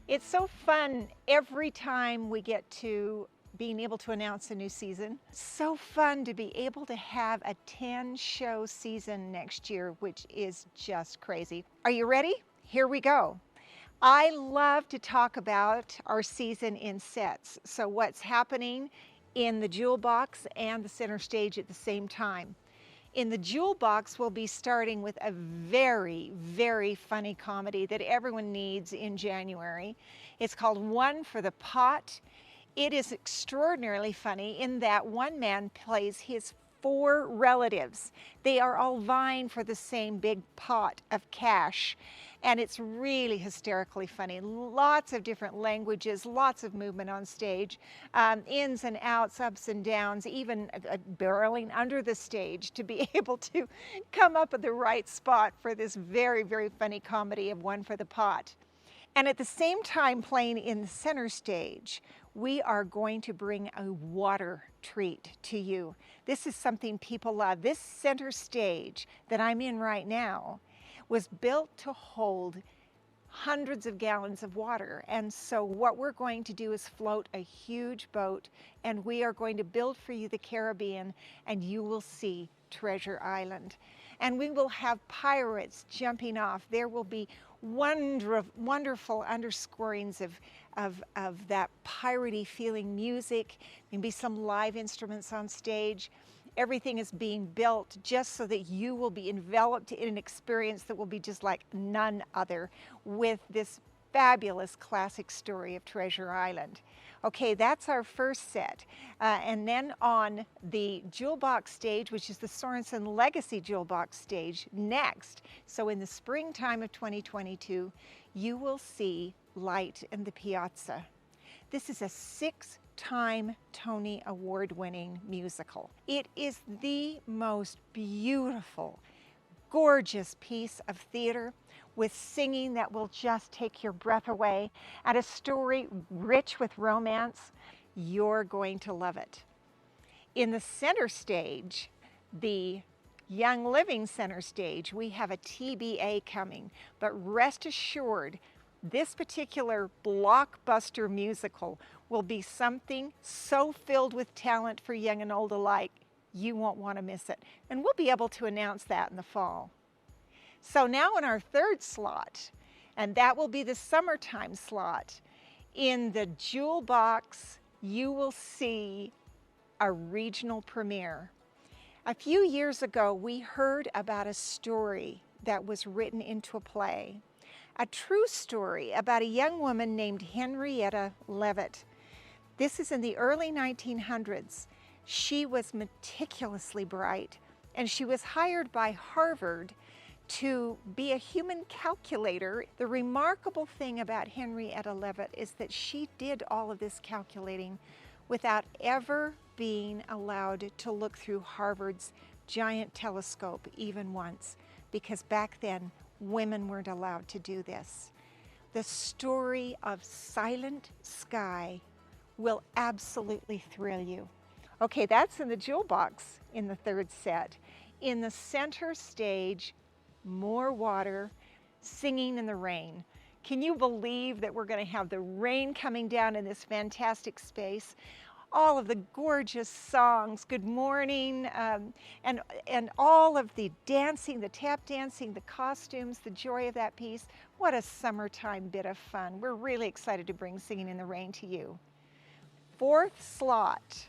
It's so fun every time we get to being able to announce a new season. So fun to be able to have a 10-show season next year, which is just crazy. Are you ready? Here we go. I love to talk about our season in sets. So what's happening in the Jewel Box and the center stage at the same time. In the Jewel Box, we'll be starting with a very, very funny comedy that everyone needs in January. It's called One for the Pot. It is extraordinarily funny in that one man plays his 4 relatives. They are all vying for the same big pot of cash. And it's really hysterically funny. Lots of different languages, lots of movement on stage, ins and outs, ups and downs, even barreling under the stage to be able to come up at the right spot for this very, very funny comedy of One for the Pot. And at the same time, playing in the center stage, we are going to bring a water treat to you. This is something people love. This center stage that I'm in right now was built to hold hundreds of gallons of water. And so what we're going to do is float a huge boat, and we are going to build for you the Caribbean, and you will see Treasure Island. And we will have pirates jumping off. There will be wonderful underscorings of that piratey feeling music. Maybe some live instruments on stage. Everything is being built just so that you will be enveloped in an experience that will be just like none other with this fabulous classic story of Treasure Island. Okay, that's our first set. And then on the Jewel Box stage, which is the Sorensen Legacy Jewel Box stage next, so in the springtime of 2022, you will see Light in the Piazza. This is a 6-time Tony Award-winning musical. It is the most beautiful, gorgeous piece of theater with singing that will just take your breath away and a story rich with romance. You're going to love it. In the center stage, the Young Living center stage, we have a TBA coming, but rest assured, this particular blockbuster musical will be something so filled with talent for young and old alike, you won't want to miss it. And we'll be able to announce that in the fall. So now in our third slot, and that will be the summertime slot, in the Jewel Box, you will see a regional premiere. A few years ago, we heard about a story that was written into a play. A true story about a young woman named Henrietta Leavitt. This is in the early 1900s. She was meticulously bright, and she was hired by Harvard to be a human calculator. The remarkable thing about Henrietta Leavitt is that she did all of this calculating without ever being allowed to look through Harvard's giant telescope even once, because back then women weren't allowed to do this. The story of Silent Sky will absolutely thrill you. Okay, that's in the Jewel Box in the third set. In the center stage, more water, singing in the rain. Can you believe that we're going to have the rain coming down in this fantastic space? All of the gorgeous songs, Good Morning, and all of the dancing, the tap dancing, the costumes, the joy of that piece. What a summertime bit of fun. We're really excited to bring Singing in the Rain to you. Fourth slot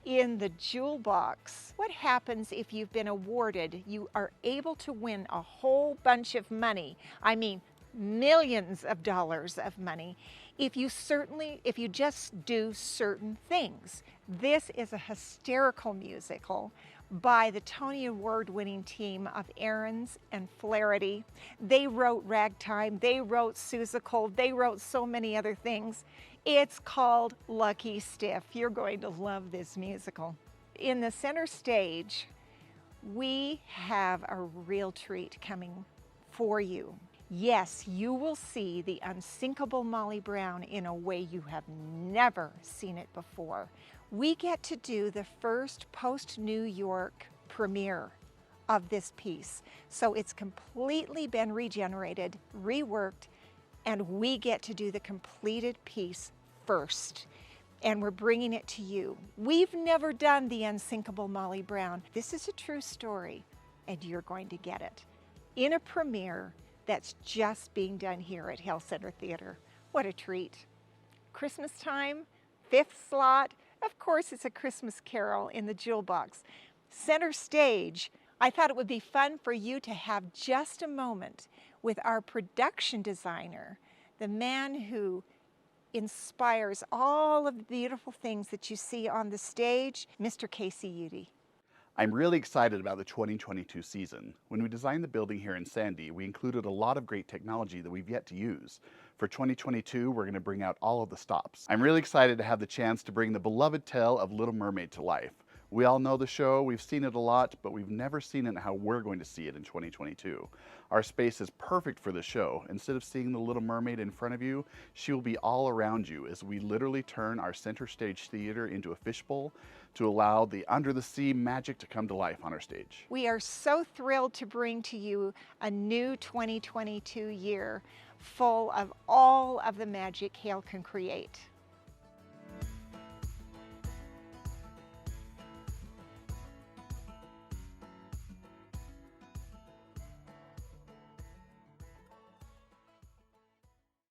in the Jewel Box. What happens if you've been awarded? You are able to win a whole bunch of money. I mean, millions of dollars of money if you just do certain things. This is a hysterical musical by the Tony Award-winning team of Ahrens and Flaherty. They wrote Ragtime, they wrote Seussical, they wrote so many other things. It's called Lucky Stiff. You're going to love this musical. In the center stage, we have a real treat coming for you. Yes, you will see the unsinkable Molly Brown in a way you have never seen it before. We get to do the first post-New York premiere of this piece. So it's completely been regenerated, reworked, and we get to do the completed piece first. And we're bringing it to you. We've never done the Unsinkable Molly Brown. This is a true story, and you're going to get it in a premiere that's just being done here at Hale Center Theater. What a treat. Christmas time, 5th slot. Of course, it's A Christmas Carol in the Jewel Box. Center stage. I thought it would be fun for you to have just a moment with our production designer, the man who inspires all of the beautiful things that you see on the stage, Mr. Casey Udy. I'm really excited about the 2022 season. When we designed the building here in Sandy, we included a lot of great technology that we've yet to use. For 2022, we're going to bring out all of the stops. I'm really excited to have the chance to bring the beloved tale of Little Mermaid to life. We all know the show, we've seen it a lot, but we've never seen it how we're going to see it in 2022. Our space is perfect for the show. Instead of seeing the Little Mermaid in front of you, she will be all around you as we literally turn our center stage theater into a fishbowl to allow the under the sea magic to come to life on our stage. We are so thrilled to bring to you a new 2022 year full of all of the magic Hale can create.